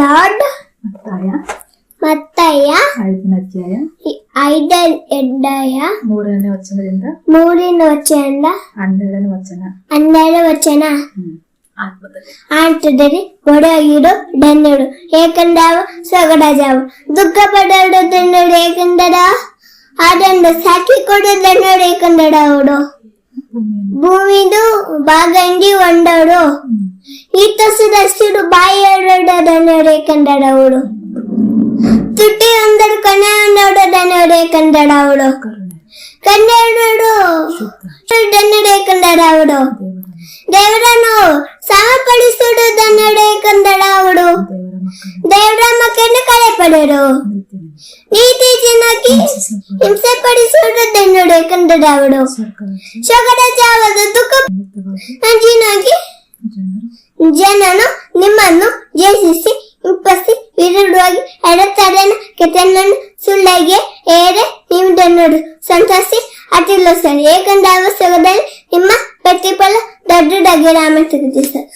Lord. ಮತ್ತಾಯ 5ನೇ ಅಧ್ಯಾಯ 5ನೇ ಅಧ್ಯಾಯ 3ನೇ ವಚನದಿಂದ 12ನೇ ವಚನ. ಆಟದಲ್ಲಿ ಒಡೆಯಿಡು ದನ್ನುಡು ಏಕೆಂದವ ಸೊಗಡಜಾವು ದುಃಖ ಪಡೋಡು ದನ್ನುಡು ಏಕೆಂದಡ ಅದನ್ನು ಸಾಕಿ ಕೊಡು ದನ್ನುಡು ಏಕೆಂದಡ ಅವಡು ಭೂಮಿದು ಬಾಗಂಡಿ ಒಂಡೋಡು ಈ ತಸದಷ್ಟು ಬಾಯಿಯೋಡು ದನ್ನುಡು ಏಕೆಂದಡ ಅವಡು ತುಟ್ಟಿ ಒಂದಡು ಕಣ ಒಂದೋಡು ದನ್ನುಡು ಏಕೆಂದಡ ಅವಡು ಕಣ್ಣೆರಡು ದನ್ನುಡು ಏಕೆಂದಡ ಅವಡು ದೇವರನ್ನು ಸಮಪಡಿಸುವುದು ದನ್ನುಡು ಏಕೆಂದಡ ಅವಡು ದೇವರ ಮಕ್ಕಳನ್ನು ಕಳೆ ಪಡೆಯರು ನೀತಿ ಜನಕ್ಕೆ ಹಿಂಸೆ ಪಡಿಸುವುದು ದನ್ನುಡು ಏಕೆಂದಡ ಅವಡು ಸೊಗಡ ಜಾವದ ದುಃಖ ಅಂಜಿನಾಗಿ ಜನನು ನಿಮ್ಮನ್ನು ಜಯಿಸಿ ಹಿಂಪಸಿ ವಿರುದ್ಧವಾಗಿ ಎಡತಡೆನ ಕೆತ್ತನನ್ನು ಸುಳ್ಳಗೆ ಏರೆ ನೀವು ದನ್ನುಡು ಸಂತಸಿ ಅತಿಲೋಸರು ಏಕೆಂದರೆ ಅವಸರದಲ್ಲಿ ನಿಮ್ಮ ಪ್ರತಿಫಲ ದೊಡ್ಡದಾಗಿ ರಾಮ ತೆಗೆದಿದ್ದಾರೆ.